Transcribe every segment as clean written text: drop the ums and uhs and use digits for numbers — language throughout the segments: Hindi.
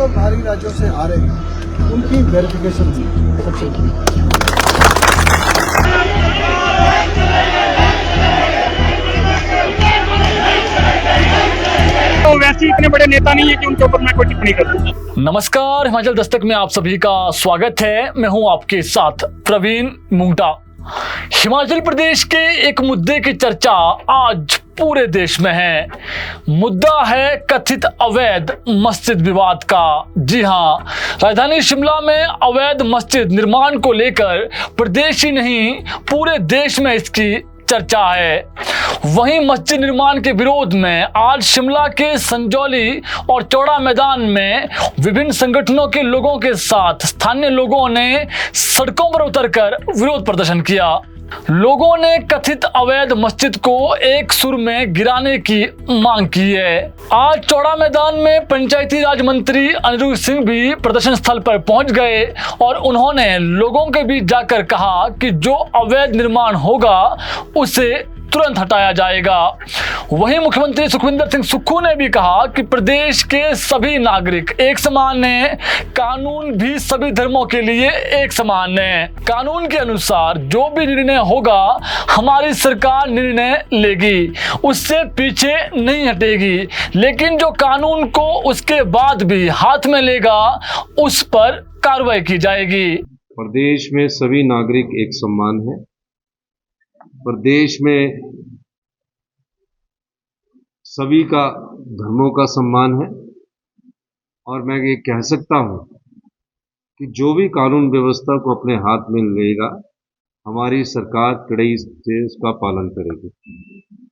जो बाहरी राज्यों से आ रहे हैं उनकी वेरिफिकेशन थी सबसे तो वैसे ही इतने बड़े नेता नहीं है कि उनके ऊपर मैं कोई टिप्पणी करूं। नमस्कार, हिमाचल दस्तक में आप सभी का स्वागत है। मैं हूं आपके साथ प्रवीण मुंगटा। हिमाचल प्रदेश के एक मुद्दे की चर्चा आज पूरे देश में है। मुद्दा है कथित अवैध मस्जिद विवाद का। जी हां, राजधानी शिमला में अवैध मस्जिद निर्माण को लेकर प्रदेश ही नहीं पूरे देश में इसकी चर्चा है। वहीं मस्जिद निर्माण के विरोध में आज शिमला के संजौली और चौड़ा मैदान में विभिन्न संगठनों के लोगों के साथ स्थानीय लोगों ने सड़कों पर उतरकर विरोध प्रदर्शन किया। लोगों ने कथित अवैध मस्जिद को एक सुर में गिराने की मांग की है। आज चौड़ा मैदान में पंचायती राज मंत्री अनिरुद्ध सिंह भी प्रदर्शन स्थल पर पहुंच गए और उन्होंने लोगों के बीच जाकर कहा कि जो अवैध निर्माण होगा उसे तुरंत हटाया जाएगा। वहीं मुख्यमंत्री सुखविंदर सिंह सुक्खू ने भी कहा कि प्रदेश के सभी नागरिक एक समान हैं, कानून भी सभी धर्मों के लिए एक समान है। कानून के अनुसार जो भी निर्णय होगा हमारी सरकार निर्णय लेगी, उससे पीछे नहीं हटेगी, लेकिन जो कानून को उसके बाद भी हाथ में लेगा उस पर कार्रवाई की जाएगी। प्रदेश में सभी नागरिक एक समान है। प्रदेश में सभी का धर्मों का सम्मान है और मैं ये कह सकता हूँ कि जो भी कानून व्यवस्था को अपने हाथ में लेगा हमारी सरकार कड़ाई से उसका पालन करेगी।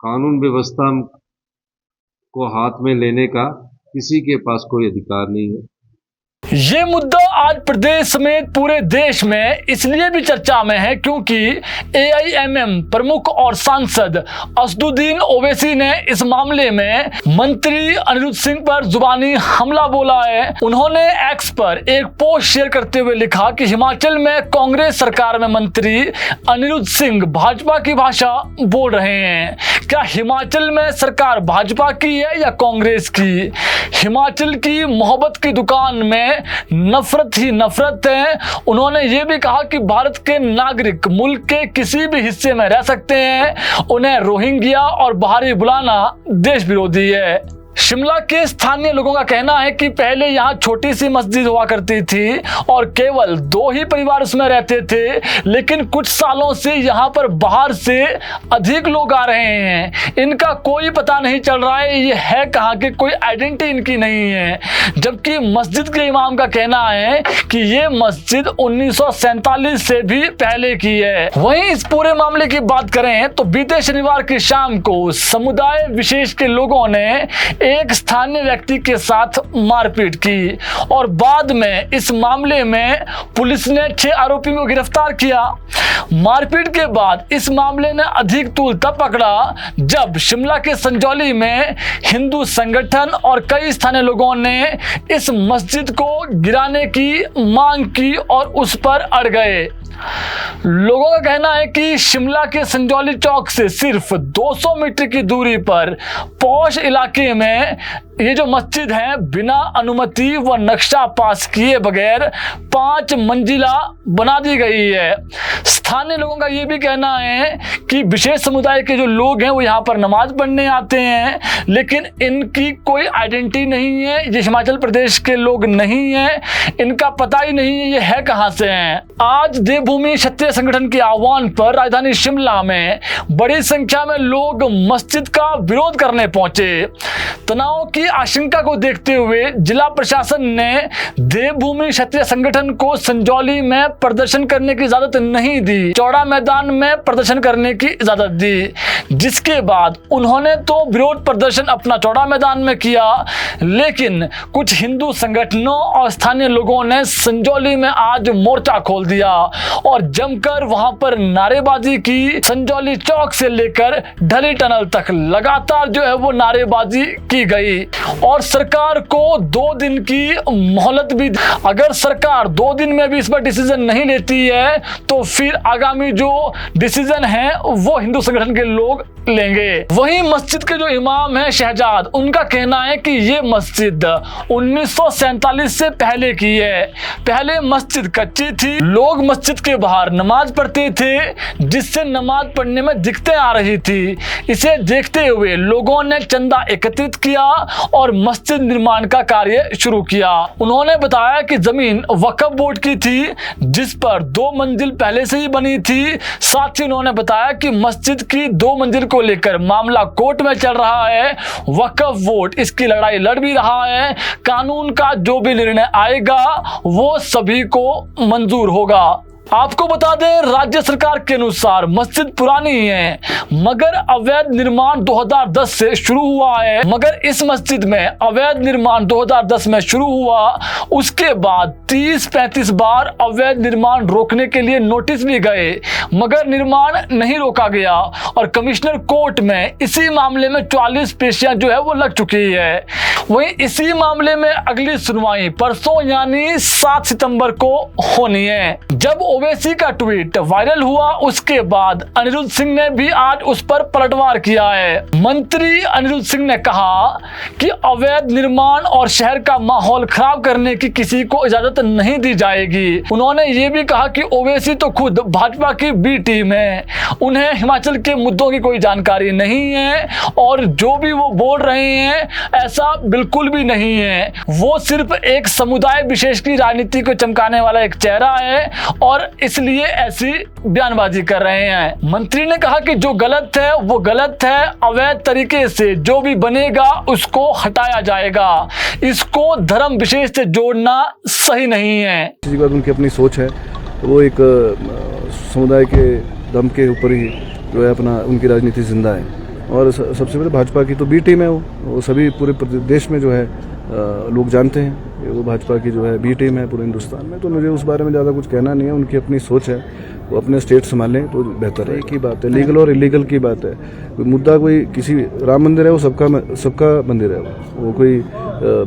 कानून व्यवस्था को हाथ में लेने का किसी के पास कोई अधिकार नहीं है। ये मुद्दा आज प्रदेश समेत पूरे देश में इसलिए भी चर्चा में है क्योंकि AIMM प्रमुख और सांसद असदुद्दीन ओवैसी ने इस मामले में मंत्री अनिरुद्ध सिंह पर जुबानी हमला बोला है। उन्होंने एक्स पर एक पोस्ट शेयर करते हुए लिखा कि हिमाचल में कांग्रेस सरकार में मंत्री अनिरुद्ध सिंह भाजपा की भाषा बोल रहे हैं। क्या हिमाचल में सरकार भाजपा की है या कांग्रेस की? हिमाचल की मोहब्बत की दुकान में नफरत ही नफरत है। उन्होंने ये भी कहा कि भारत के नागरिक मुल्क के किसी भी हिस्से में रह सकते हैं, उन्हें रोहिंग्या और बाहरी बुलाना देश विरोधी है। शिमला के स्थानीय लोगों का कहना है कि पहले यहाँ छोटी सी मस्जिद हुआ करती थी और केवल 2 ही परिवार उसमें रहते थे, लेकिन कुछ सालों से यहाँ पर बाहर से अधिक लोग आ रहे हैं। इनका कोई पता नहीं चल रहा है ये है कहाँ के, कोई आइडेंटिटी इनकी नहीं है। जबकि मस्जिद के इमाम का कहना है कि ये मस्जिद 1947 से भी पहले की है। वहीं इस पूरे मामले की बात करें तो बीते शनिवार की शाम को समुदाय विशेष के लोगों ने एक स्थानीय व्यक्ति के साथ मारपीट की और बाद में इस मामले में पुलिस ने 6 आरोपियों को गिरफ्तार किया। मारपीट के बाद इस मामले ने अधिक तूल तब पकड़ा जब शिमला के संजौली में हिंदू संगठन और कई स्थानीय लोगों ने इस मस्जिद को गिराने की मांग की और उस पर अड़ गए। लोगों का कहना है कि शिमला के संजौली चौक से सिर्फ 200 मीटर की दूरी पर पौष इलाके में ये जो मस्जिद है बिना अनुमति व नक्शा पास किए बगैर 5 मंजिला बना दी गई है। स्थानीय लोगों का ये भी कहना है कि विशेष समुदाय के जो लोग हैं वो यहाँ पर नमाज पढ़ने आते हैं, लेकिन इनकी कोई आइडेंटिटी नहीं है, ये हिमाचल प्रदेश के लोग नहीं हैं, इनका पता ही नहीं है ये है कहाँ से हैं। आज देवभूमि क्षत्रिय संगठन के आह्वान पर राजधानी शिमला में बड़ी संख्या में लोग मस्जिद का विरोध करने पहुंचे। तनाव की आशंका को देखते हुए जिला प्रशासन ने देवभूमि क्षत्रिय संगठन को संजौली में प्रदर्शन करने की इजाजत नहीं दी, चौड़ा मैदान में प्रदर्शन करने की इजाजत दी, जिसके बाद उन्होंने तो विरोध प्रदर्शन अपना चौड़ा मैदान में किया, लेकिन कुछ हिंदू संगठनों और स्थानीय लोगों ने संजौली में आज मोर्चा खोल दिया और जमकर वहां पर नारेबाजी की। संजौली चौक से लेकर ढली टनल तक लगातार जो है वो नारेबाजी की गई और सरकार को 2 दिन की मोहलत भी। अगर सरकार 2 दिन में भी इस पर डिसीजन नहीं लेती है तो फिर आगामी जो डिसीजन है वो हिंदू संगठन के लोग लेंगे। वहीं मस्जिद के जो इमाम हैं शहजाद, उनका कहना है कि ये मस्जिद 1947 से पहले की है। पहले मस्जिद कच्ची थी, लोग मस्जिद के बाहर नमाज पढ़ते थे जिससे नमाज पढ़ने में दिक्कतें आ रही थी। इसे देखते हुए लोगों ने चंदा एकत्रित किया और मस्जिद निर्माण का कार्य शुरू किया। उन्होंने बताया कि जमीन वक्फ बोर्ड की थी जिस पर 2 मंजिल पहले से ही बनी थी। साथ ही उन्होंने बताया कि मस्जिद की 2 मंजिल को लेकर मामला कोर्ट में चल रहा है। वक्फ बोर्ड इसकी लड़ाई लड़ भी रहा है। कानून का जो भी निर्णय आएगा वो सभी को मंजूर होगा। आपको बता दें, राज्य सरकार के अनुसार मस्जिद पुरानी है मगर अवैध निर्माण 2010 से शुरू हुआ है। मगर इस मस्जिद में अवैध निर्माण 2010 में शुरू हुआ, उसके बाद 30-35 बार अवैध निर्माण रोकने के लिए नोटिस भी गए मगर निर्माण नहीं रोका गया और कमिश्नर कोर्ट में इसी मामले में 44 पेशियां जो है वो लग चुकी है। वहीं इसी मामले में अगली सुनवाई परसों यानी 7 सितंबर को होनी है। जब ओवैसी का ट्वीट वायरल हुआ उसके बाद अनिरुद्ध सिंह ने भी आज उस पर पलटवार किया है। मंत्री अनिरुद्ध सिंह ने कहा कि अवैध निर्माण और शहर का माहौल खराब करने की किसी को इजाजत नहीं दी जाएगी। उन्होंने ये भी कहा कि ओवैसी तो खुद भाजपा की बी टीम है, उन्हें हिमाचल के मुद्दों की कोई जानकारी नहीं है और जो भी वो बोल रहे हैं ऐसा बिल्कुल भी नहीं है। वो सिर्फ एक समुदाय विशेष की राजनीति को चमकाने वाला एक चेहरा है और इसलिए ऐसी बयानबाजी कर रहे हैं। मंत्री ने कहा कि जो गलत है वो गलत है, अवैध तरीके से जो भी बनेगा उसको हटाया जाएगा। इसको धर्म विशेष से जोड़ना सही नहीं है। इसी बात उनकी अपनी सोच है, वो एक समुदाय के दम के ऊपर ही जो है अपना उनकी राजनीति जिंदा है। और सबसे पहले भाजपा की तो बी टीम है, वो सभी पूरे देश में जो है लोग जानते हैं वो भाजपा की जो है बी टीम है पूरे हिंदुस्तान में। तो मुझे उस बारे में ज़्यादा कुछ कहना नहीं है, उनकी अपनी सोच है, वो अपने स्टेट संभालें तो बेहतर है। एक ही बात है, लीगल और इलीगल की बात है। कोई मुद्दा कोई किसी राम मंदिर है वो सबका मंदिर है, वो कोई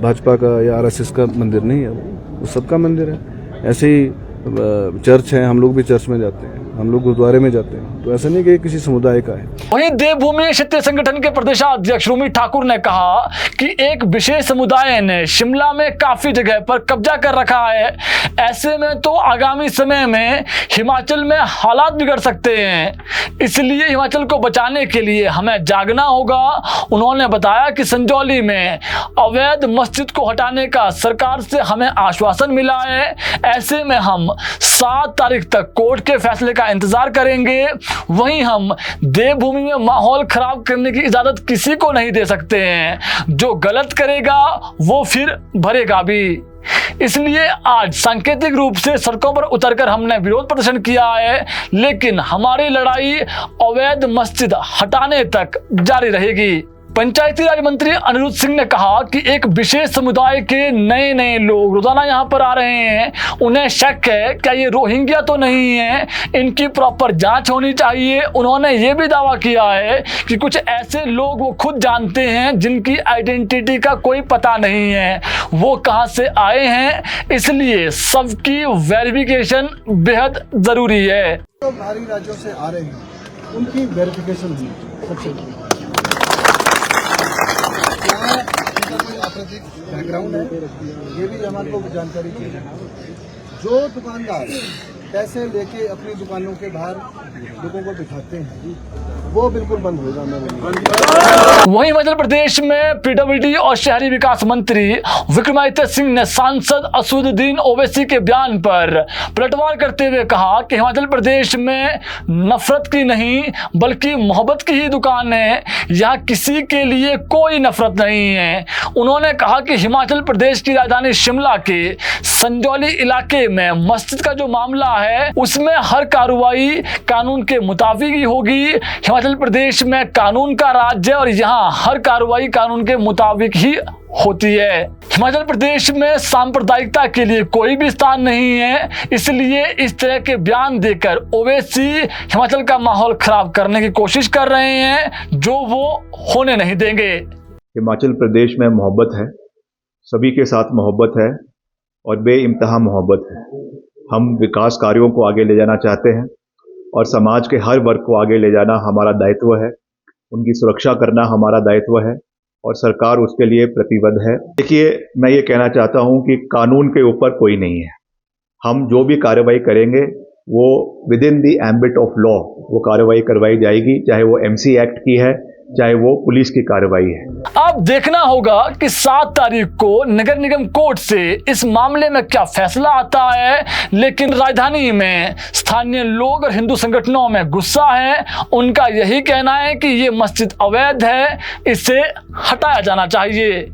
भाजपा का या आरएसएस का मंदिर नहीं है, वो सबका मंदिर है। ऐसे ही चर्च है, हम लोग भी चर्च में जाते हैं, हम लोग गुरुद्वारे में जाते हैं, तो ऐसा नहीं कि किसी समुदाय का है। वहीं देवभूमि क्षत्रिय संगठन के प्रदेशाध्यक्ष रूमी ठाकुर ने कहा कि एक विशेष समुदाय ने शिमला में काफी जगह पर कब्जा कर रखा है, ऐसे में तो आगामी समय में हिमाचल में हालात बिगड़ सकते हैं, इसलिए हिमाचल को बचाने के लिए हमें जागना होगा। उन्होंने बताया कि संजौली में अवैध मस्जिद को हटाने का सरकार से हमें आश्वासन मिला है, ऐसे में हम 7 तारीख तक कोर्ट के फैसले का इंतजार करेंगे। वहीं हम देवभूमि में माहौल खराब करने की इजाजत किसी को नहीं दे सकते हैं। जो गलत करेगा वो फिर भरेगा भी। इसलिए आज सांकेतिक रूप से सड़कों पर उतरकर हमने विरोध प्रदर्शन किया है, लेकिन हमारी लड़ाई अवैध मस्जिद हटाने तक जारी रहेगी। पंचायती राज मंत्री अनिरुद्ध सिंह ने कहा कि एक विशेष समुदाय के नए लोग रोजाना यहाँ पर आ रहे हैं, उन्हें शक है क्या ये रोहिंग्या तो नहीं है, इनकी प्रॉपर जांच होनी चाहिए। उन्होंने ये भी दावा किया है कि कुछ ऐसे लोग वो खुद जानते हैं जिनकी आइडेंटिटी का कोई पता नहीं है, वो कहाँ से आए हैं, इसलिए सबकी वेरिफिकेशन बेहद जरूरी है। तो बाहरी राज्यों से आ रहे हैं उनकी वेरिफिकेशन हुई सबसे आपराधिक बैकग्राउंड है, ये भी हमारे को जानकारी चाहिए। जो दुकानदार पैसे लेके अपनी दुकानों के बाहर लोगों को बिठाते हैं वो बिल्कुल बंद होगा। वहीं मध्य प्रदेश में पीडब्ल्यूडी और शहरी विकास मंत्री विक्रमादित्य सिंह ने सांसद असदुद्दीन ओवैसी के बयान पर पलटवार करते हुए कहा कि हिमाचल प्रदेश में नफरत की नहीं बल्कि मोहब्बत की ही दुकान है, यहाँ किसी के लिए कोई नफरत नहीं है। उन्होंने कहा कि हिमाचल प्रदेश की राजधानी शिमला के संजौली इलाके में मस्जिद का जो मामला है उसमें हर कार्रवाई कानून के मुताबिक ही होगी। हिमाचल प्रदेश में कानून का राज्य और यहाँ हर कार्रवाई कानून के मुताबिक ही होती है। हिमाचल प्रदेश में सांप्रदायिकता के लिए कोई भी स्थान नहीं है, इसलिए इस तरह के बयान देकर ओवैसी हिमाचल का माहौल खराब करने की कोशिश कर रहे हैं जो वो होने नहीं देंगे। हिमाचल प्रदेश में मोहब्बत है, सभी के साथ मोहब्बत है और बेइंतहा मोहब्बत है। हम विकास कार्यों को आगे ले जाना चाहते हैं और समाज के हर वर्ग को आगे ले जाना हमारा दायित्व है। उनकी सुरक्षा करना हमारा दायित्व है और सरकार उसके लिए प्रतिबद्ध है। देखिए, मैं ये कहना चाहता हूँ कि कानून के ऊपर कोई नहीं है। हम जो भी कार्रवाई करेंगे वो with in the ambit of law वो कार्रवाई करवाई जाएगी, चाहे वो MC एक्ट की है, चाहे वो पुलिस की कार्रवाई है। अब देखना होगा कि 7 तारीख को नगर निगम कोर्ट से इस मामले में क्या फैसला आता है। लेकिन राजधानी में स्थानीय लोग और हिंदू संगठनों में गुस्सा है। उनका यही कहना है कि ये मस्जिद अवैध है, इसे हटाया जाना चाहिए।